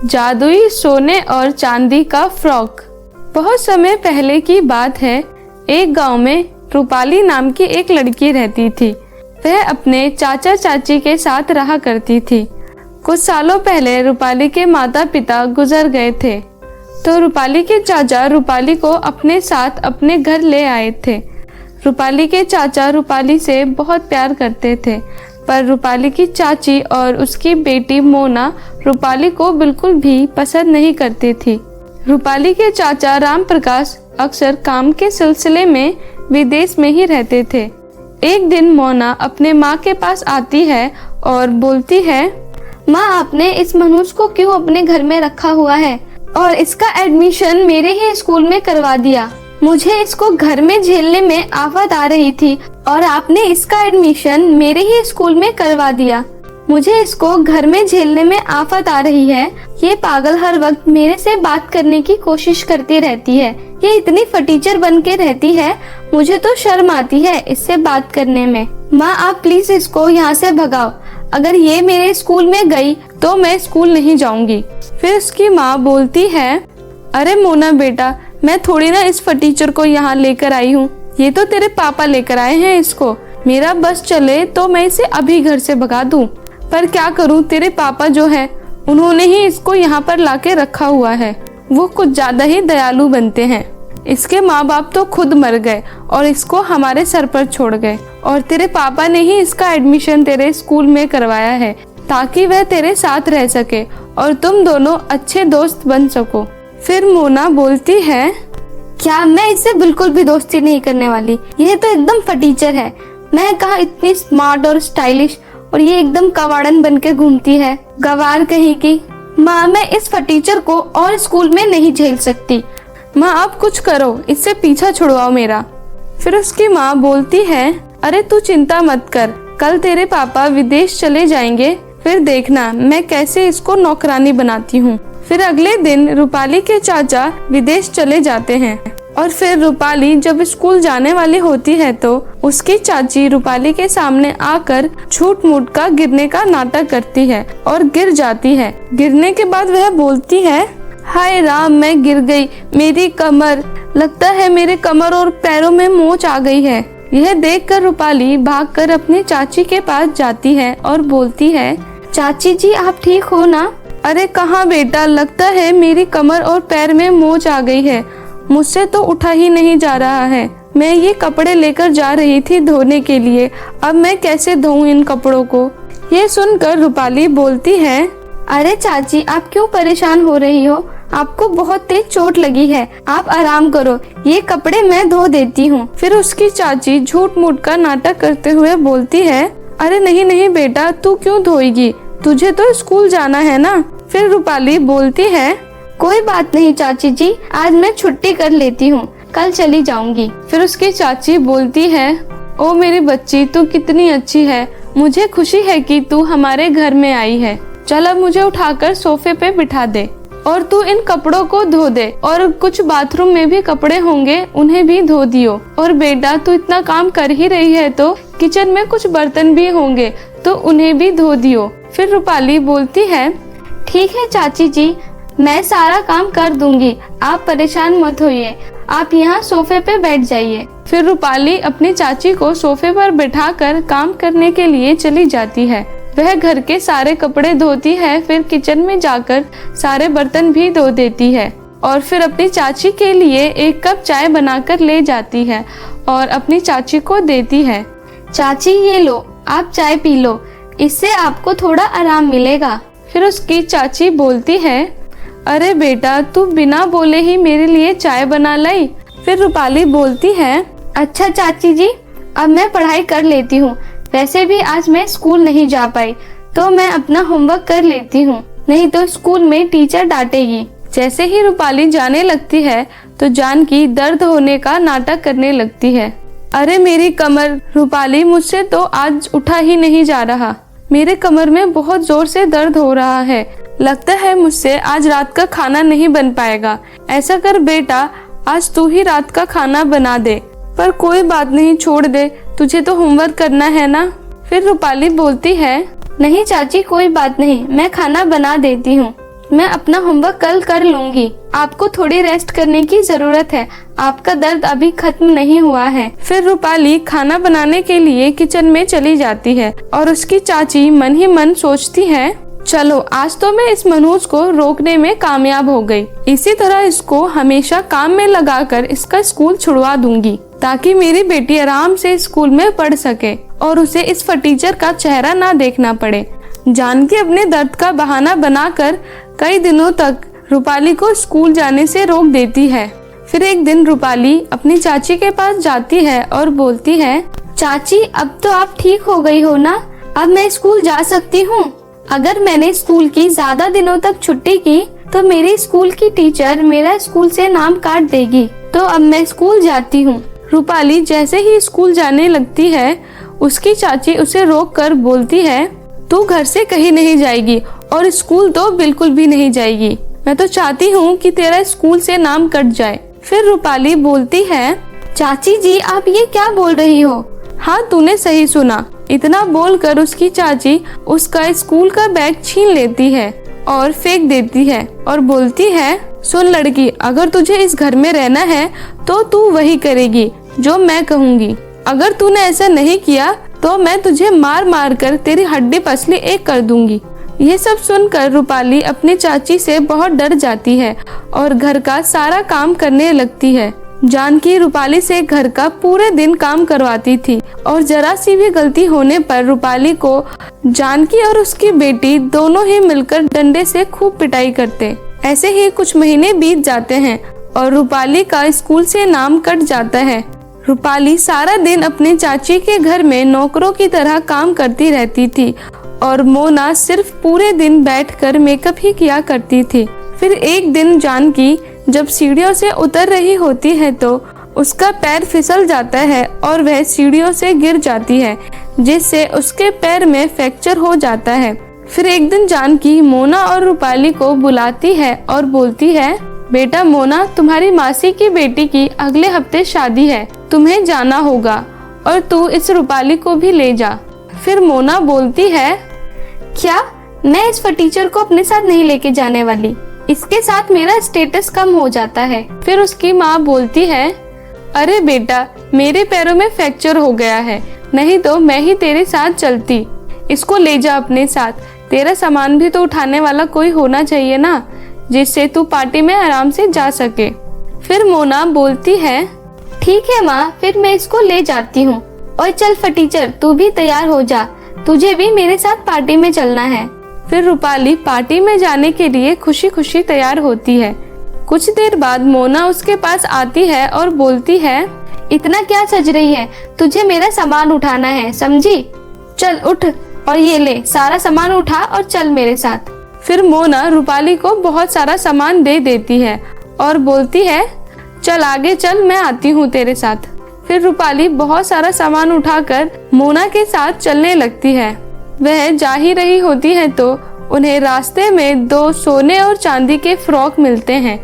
जादुई सोने और चांदी का फ्रॉक। बहुत समय पहले की बात है। एक गांव में रूपाली नाम की एक लड़की रहती थी। वह अपने चाचा चाची के साथ रहा करती थी। कुछ सालों पहले रूपाली के माता पिता गुजर गए थे, तो रूपाली के चाचा रूपाली को अपने साथ अपने घर ले आए थे। रूपाली के चाचा रूपाली से बहुत प्यार करते थे, पर रूपाली की चाची और उसकी बेटी मोना रूपाली को बिल्कुल भी पसंद नहीं करती थी। रूपाली के चाचा राम प्रकाश अक्सर काम के सिलसिले में विदेश में ही रहते थे। एक दिन मोना अपने माँ के पास आती है और बोलती है, माँ, आपने इस मनुष्य को क्यों अपने घर में रखा हुआ है और इसका एडमिशन मेरे ही स्कूल में करवा दिया। मुझे इसको घर में झेलने में आफत आ रही थी और आपने इसका एडमिशन मेरे ही स्कूल में करवा दिया। मुझे इसको घर में झेलने में आफत आ रही है। ये पागल हर वक्त मेरे से बात करने की कोशिश करती रहती है। ये इतनी फटीचर बन के रहती है, मुझे तो शर्म आती है इससे बात करने में। माँ, आप प्लीज इसको यहाँ से भगाओ। अगर ये मेरे स्कूल में गई तो मैं स्कूल नहीं जाऊंगी। फिर उसकी माँ बोलती है, अरे मोना बेटा, मैं थोड़ी ना इस फटीचर को यहाँ लेकर आई हूँ। ये तो तेरे पापा लेकर आए हैं इसको। मेरा बस चले तो मैं इसे अभी घर से भगा दूँ, पर क्या करूँ, तेरे पापा जो है उन्होंने ही इसको यहाँ पर लाके रखा हुआ है। वो कुछ ज्यादा ही दयालु बनते हैं। इसके माँ बाप तो खुद मर गए और इसको हमारे सर पर छोड़ गए, और तेरे पापा ने ही इसका एडमिशन तेरे स्कूल में करवाया है ताकि वह तेरे साथ रह सके और तुम दोनों अच्छे दोस्त बन सको। फिर मोना बोलती है, क्या मैं इससे बिल्कुल भी दोस्ती नहीं करने वाली। यह तो एकदम फटीचर है। मैं कहा इतनी स्मार्ट और स्टाइलिश, और ये एकदम कवाड़न बन के घूमती है, गवार कहीं की। माँ, मैं इस फटीचर को और स्कूल में नहीं झेल सकती। माँ, आप कुछ करो, इससे पीछा छुड़वाओ मेरा। फिर उसकी माँ बोलती है, अरे तू चिंता मत कर, कल तेरे पापा विदेश चले जाएंगे, फिर देखना मैं कैसे इसको नौकरानी बनाती हूँ। फिर अगले दिन रूपाली के चाचा विदेश चले जाते हैं, और फिर रूपाली जब स्कूल जाने वाली होती है तो उसकी चाची रूपाली के सामने आकर झूठ मूठ का गिरने का नाटक करती है और गिर जाती है। गिरने के बाद वह बोलती है, हाय राम, मैं गिर गई, मेरी कमर, लगता है मेरे कमर और पैरों में मोच आ गई है। यह देखकर रूपाली भागकर अपनी चाची के पास जाती है और बोलती है, चाची जी, आप ठीक हो ना? अरे कहाँ बेटा, लगता है मेरी कमर और पैर में मोच आ गई है। मुझसे तो उठा ही नहीं जा रहा है। मैं ये कपड़े लेकर जा रही थी धोने के लिए, अब मैं कैसे धोऊं इन कपड़ों को। ये सुनकर रूपाली बोलती है, अरे चाची, आप क्यों परेशान हो रही हो? आपको बहुत तेज चोट लगी है, आप आराम करो, ये कपड़े मैं धो देती हूँ। फिर उसकी चाची झूठ मूठ का नाटक करते हुए बोलती है, अरे नहीं नहीं बेटा, तू क्यों धोएगी, तुझे तो स्कूल जाना है ना। फिर रूपाली बोलती है, कोई बात नहीं चाची जी, आज मैं छुट्टी कर लेती हूँ, कल चली जाऊंगी। फिर उसकी चाची बोलती है, ओ मेरी बच्ची, तू कितनी अच्छी है, मुझे खुशी है कि तू हमारे घर में आई है। चल अब मुझे उठाकर सोफे पे बिठा दे और तू इन कपड़ों को धो दे, और कुछ बाथरूम में भी कपड़े होंगे उन्हें भी धो दियो। और बेटा, तू इतना काम कर ही रही है तो किचन में कुछ बर्तन भी होंगे तो उन्हें भी धो दियो। फिर रूपाली बोलती है, ठीक है चाची जी, मैं सारा काम कर दूंगी, आप परेशान मत होइए, आप यहाँ सोफे पे बैठ जाइए। फिर रूपाली अपनी चाची को सोफे पर बैठाकर काम करने के लिए चली जाती है। वह घर के सारे कपड़े धोती है, फिर किचन में जाकर सारे बर्तन भी धो देती है, और फिर अपनी चाची के लिए एक कप चाय बनाकर ले जाती है और अपनी चाची को देती है। चाची, ये लो, आप चाय पी लो, इससे आपको थोड़ा आराम मिलेगा। फिर उसकी चाची बोलती है, अरे बेटा, तू बिना बोले ही मेरे लिए चाय बना लाई। फिर रूपाली बोलती है, अच्छा चाची जी, अब मैं पढ़ाई कर लेती हूँ। वैसे भी आज मैं स्कूल नहीं जा पाई, तो मैं अपना होमवर्क कर लेती हूँ, नहीं तो स्कूल में टीचर डांटेगी। जैसे ही रूपाली जाने लगती है तो जानकी दर्द होने का नाटक करने लगती है। अरे मेरी कमर, रूपाली, मुझसे तो आज उठा ही नहीं जा रहा, मेरे कमर में बहुत जोर से दर्द हो रहा है, लगता है मुझसे आज रात का खाना नहीं बन पाएगा। ऐसा कर बेटा, आज तू ही रात का खाना बना दे। पर कोई बात नहीं, छोड़ दे, तुझे तो होमवर्क करना है ना। फिर रूपाली बोलती है, नहीं चाची, कोई बात नहीं, मैं खाना बना देती हूँ। मैं अपना होमवर्क कल कर लूंगी। आपको थोड़ी रेस्ट करने की जरूरत है, आपका दर्द अभी खत्म नहीं हुआ है। फिर रूपाली खाना बनाने के लिए किचन में चली जाती है और उसकी चाची मन ही मन सोचती है, चलो आज तो मैं इस मनोज को रोकने में कामयाब हो गई। इसी तरह इसको हमेशा काम में लगाकर इसका स्कूल छुड़वा दूंगी ताकि मेरी बेटी आराम से स्कूल में पढ़ सके और उसे इस टीचर का चेहरा ना देखना पड़े। जानकी अपने दर्द का बहाना बनाकर कई दिनों तक रूपाली को स्कूल जाने से रोक देती है। फिर एक दिन रूपाली अपनी चाची के पास जाती है और बोलती है, चाची अब तो आप ठीक हो गई हो ना, अब मैं स्कूल जा सकती हूँ। अगर मैंने स्कूल की ज्यादा दिनों तक छुट्टी की तो मेरी स्कूल की टीचर मेरा स्कूल से नाम काट देगी, तो अब मैं स्कूल जाती हूँ। रूपाली जैसे ही स्कूल जाने लगती है उसकी चाची उसे रोक कर बोलती है, तू घर से कहीं नहीं जाएगी और स्कूल तो बिल्कुल भी नहीं जाएगी। मैं तो चाहती हूँ कि तेरा स्कूल से नाम कट जाए। फिर रूपाली बोलती है, चाची जी आप ये क्या बोल रही हो? हाँ तूने सही सुना। इतना बोलकर उसकी चाची उसका स्कूल का बैग छीन लेती है और फेंक देती है और बोलती है, सुन लड़की, अगर तुझे इस घर में रहना है तो तू वही करेगी जो मैं कहूँगी। अगर तूने ऐसा नहीं किया तो मैं तुझे मार मार कर तेरी हड्डी पसली एक कर दूंगी। ये सब सुनकर रूपाली अपनी चाची से बहुत डर जाती है और घर का सारा काम करने लगती है। जानकी रूपाली से घर का पूरे दिन काम करवाती थी और जरा सी भी गलती होने पर रूपाली को जानकी और उसकी बेटी दोनों ही मिलकर डंडे से खूब पिटाई करते। ऐसे ही कुछ महीने बीत जाते हैं और रूपाली का स्कूल से नाम कट जाता है। रूपाली सारा दिन अपने चाची के घर में नौकरों की तरह काम करती रहती थी और मोना सिर्फ पूरे दिन बैठकर मेकअप ही किया करती थी। फिर एक दिन जानकी जब सीढ़ियों से उतर रही होती है तो उसका पैर फिसल जाता है और वह सीढ़ियों से गिर जाती है, जिससे उसके पैर में फ्रैक्चर हो जाता है। फिर एक दिन जानकी मोना और रूपाली को बुलाती है और बोलती है, बेटा मोना, तुम्हारी मासी की बेटी की अगले हफ्ते शादी है, तुम्हें जाना होगा और तू इस रूपाली को भी ले जा। फिर मोना बोलती है, क्या मैं इस टीचर को अपने साथ नहीं लेके जाने वाली, इसके साथ मेरा स्टेटस कम हो जाता है। फिर उसकी माँ बोलती है, अरे बेटा, मेरे पैरों में फ्रैक्चर हो गया है, नहीं तो मैं ही तेरे साथ चलती। इसको ले जा अपने साथ, तेरा सामान भी तो उठाने वाला कोई होना चाहिए ना, जिससे तू पार्टी में आराम से जा सके। फिर मोना बोलती है, ठीक है माँ, फिर मैं इसको ले जाती हूँ। और चल टीचर, तू भी तैयार हो जा, तुझे भी मेरे साथ पार्टी में चलना है। फिर रूपाली पार्टी में जाने के लिए खुशी खुशी तैयार होती है। कुछ देर बाद मोना उसके पास आती है और बोलती है, इतना क्या सज रही है, तुझे मेरा सामान उठाना है, समझी? चल उठ और ये ले, सारा सामान उठा और चल मेरे साथ। फिर मोना रूपाली को बहुत सारा सामान दे देती है और बोलती है, चल आगे चल, मैं आती हूँ तेरे साथ। फिर रूपाली बहुत सारा सामान उठाकर मोना के साथ चलने लगती है। वह जा ही रही होती है तो उन्हें रास्ते में 2 सोने और चांदी के फ्रॉक मिलते हैं,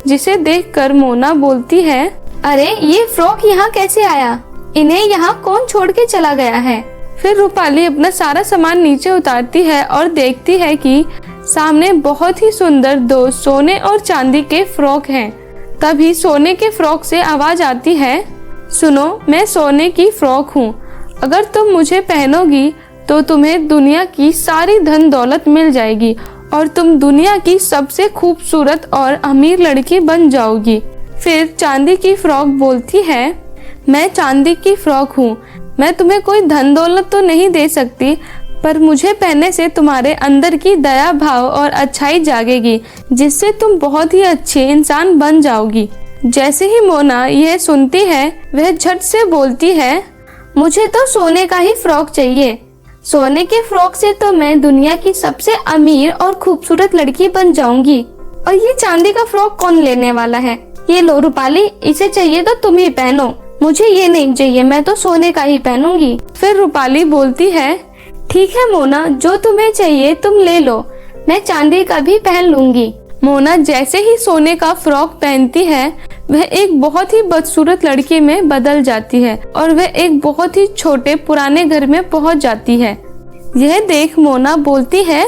जिसे देखकर मोना बोलती है, अरे ये फ्रॉक यहाँ कैसे आया? इन्हें यहाँ कौन छोड़ के चला गया है? फिर रूपाली अपना सारा सामान नीचे उतारती है और देखती है कि सामने बहुत ही सुंदर 2 सोने और चांदी के फ्रॉक हैं। तभी सोने के फ्रॉक से आवाज आती है, सुनो, मैं सोने की फ्रॉक हूँ, अगर तुम मुझे पहनोगी तो तुम्हें दुनिया की सारी धन दौलत मिल जाएगी और तुम दुनिया की सबसे खूबसूरत और अमीर लड़की बन जाओगी। फिर चांदी की फ्रॉक बोलती है, मैं चांदी की फ्रॉक हूँ, मैं तुम्हें कोई धन दौलत तो नहीं दे सकती, पर मुझे पहनने से तुम्हारे अंदर की दया भाव और अच्छाई जागेगी, जिससे तुम बहुत ही अच्छे इंसान बन जाओगी। जैसे ही मोना यह सुनती है वह झट से बोलती है, मुझे तो सोने का ही फ्रॉक चाहिए। सोने के फ्रॉक से तो मैं दुनिया की सबसे अमीर और खूबसूरत लड़की बन जाऊंगी। और ये चांदी का फ्रॉक कौन लेने वाला है? ये लो रूपाली, इसे चाहिए तो तुम ही पहनो, मुझे ये नहीं चाहिए, मैं तो सोने का ही पहनूंगी। फिर रूपाली बोलती है, ठीक है मोना, जो तुम्हें चाहिए तुम ले लो, मैं चांदी का भी पहन लूंगी। मोना जैसे ही सोने का फ्रॉक पहनती है वह एक बहुत ही बदसूरत लड़की में बदल जाती है और वह एक बहुत ही छोटे पुराने घर में पहुंच जाती है। यह देख मोना बोलती है,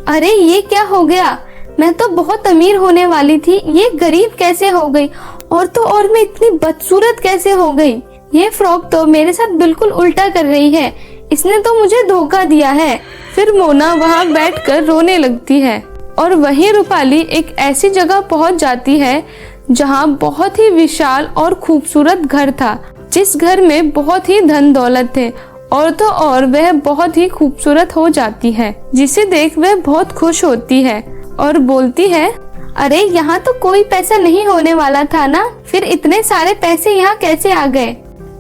अरे ये क्या हो गया? मैं तो बहुत अमीर होने वाली थी, ये गरीब कैसे हो गई? और तो और मैं इतनी बदसूरत कैसे हो गई? ये फ्रॉक तो मेरे साथ बिल्कुल उल्टा कर रही है, इसने तो मुझे धोखा दिया है। फिर मोना वहाँ बैठकर रोने लगती है और वहीं रूपाली एक ऐसी जगह पहुँच जाती है जहाँ बहुत ही विशाल और खूबसूरत घर था, जिस घर में बहुत ही धन दौलत थे और तो और वह बहुत ही खूबसूरत हो जाती है, जिसे देख वह बहुत खुश होती है और बोलती है, अरे यहाँ तो कोई पैसा नहीं होने वाला था ना, फिर इतने सारे पैसे यहाँ कैसे आ गए?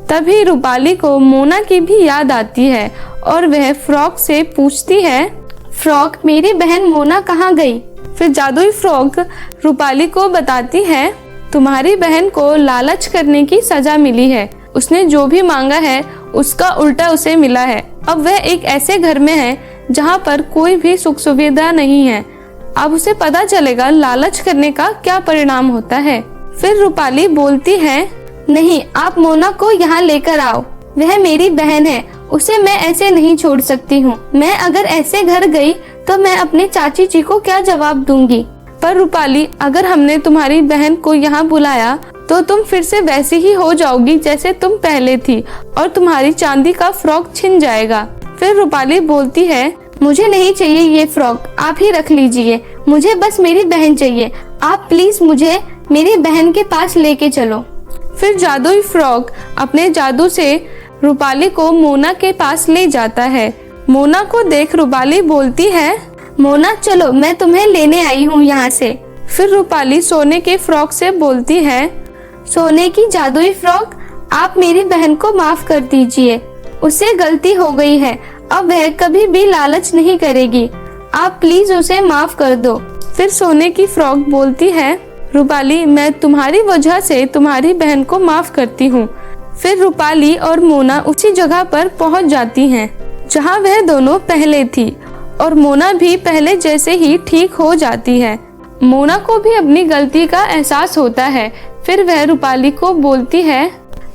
तभी रूपाली को मोना की भी याद आती है और वह फ्रॉक से पूछती है, फ्रॉक, मेरी बहन मोना कहाँ गई? फिर जादुई फ्रॉक रूपाली को बताती है, तुम्हारी बहन को लालच करने की सजा मिली है, उसने जो भी मांगा है उसका उल्टा उसे मिला है। अब वह एक ऐसे घर में है जहाँ पर कोई भी सुख सुविधा नहीं है। अब उसे पता चलेगा लालच करने का क्या परिणाम होता है। फिर रूपाली बोलती है, नहीं, आप मोना को यहाँ लेकर आओ, वह मेरी बहन है, उसे मैं ऐसे नहीं छोड़ सकती हूँ। मैं अगर ऐसे घर गई तो मैं अपने चाची जी को क्या जवाब दूंगी? पर रूपाली, अगर हमने तुम्हारी बहन को यहाँ बुलाया तो तुम फिर से वैसी ही हो जाओगी जैसे तुम पहले थी और तुम्हारी चांदी का फ्रॉक छिन जाएगा। फिर रूपाली बोलती है, मुझे नहीं चाहिए ये फ्रॉक, आप ही रख लीजिए, मुझे बस मेरी बहन चाहिए, आप प्लीज मुझे मेरी बहन के पास लेके चलो। फिर जादुई फ्रॉक अपने जादू से रूपाली को मोना के पास ले जाता है। मोना को देख रूपाली बोलती है, मोना चलो, मैं तुम्हें लेने आई हूँ यहाँ से। फिर रूपाली सोने के फ्रॉक से बोलती है, सोने की जादुई फ्रॉक, आप मेरी बहन को माफ कर दीजिए, उससे गलती हो गई है, अब वह कभी भी लालच नहीं करेगी, आप प्लीज उसे माफ कर दो। फिर सोने की फ्रॉक बोलती है, रूपाली, मैं तुम्हारी वजह से तुम्हारी बहन को माफ करती हूँ। फिर रूपाली और मोना उसी जगह पर पहुँच जाती हैं जहाँ वह दोनों पहले थी और मोना भी पहले जैसे ही ठीक हो जाती है। मोना को भी अपनी गलती का एहसास होता है। फिर वह रूपाली को बोलती है,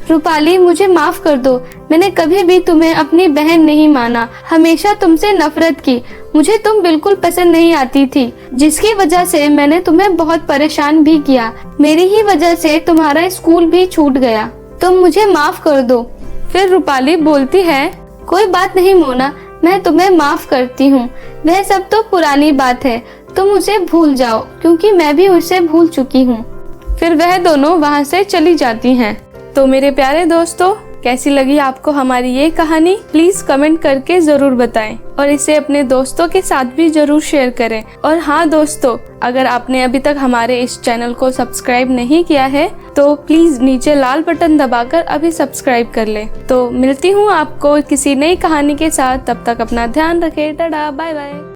रूपाली, मुझे माफ कर दो, मैंने कभी भी तुम्हें अपनी बहन नहीं माना, हमेशा तुमसे नफरत की, मुझे तुम बिल्कुल पसंद नहीं आती थी, जिसकी वजह से मैंने तुम्हें बहुत परेशान भी किया, मेरी ही वजह से तुम्हारा स्कूल भी छूट गया, तुम मुझे माफ कर दो। फिर रूपाली बोलती है, कोई बात नहीं मोना, मैं तुम्हें माफ करती हूँ, वह सब तो पुरानी बात है, तुम उसे भूल जाओ, क्योंकि मैं भी उसे भूल चुकी हूँ। फिर वह दोनों वहाँ से चली जाती हैं। तो मेरे प्यारे दोस्तों, कैसी लगी आपको हमारी ये कहानी? प्लीज कमेंट करके जरूर बताएं और इसे अपने दोस्तों के साथ भी जरूर शेयर करें। और हाँ दोस्तों, अगर आपने अभी तक हमारे इस चैनल को सब्सक्राइब नहीं किया है तो प्लीज नीचे लाल बटन दबाकर अभी सब्सक्राइब कर लें। तो मिलती हूँ आपको किसी नई कहानी के साथ, तब तक अपना ध्यान रखें, टाटा, बाय बाय।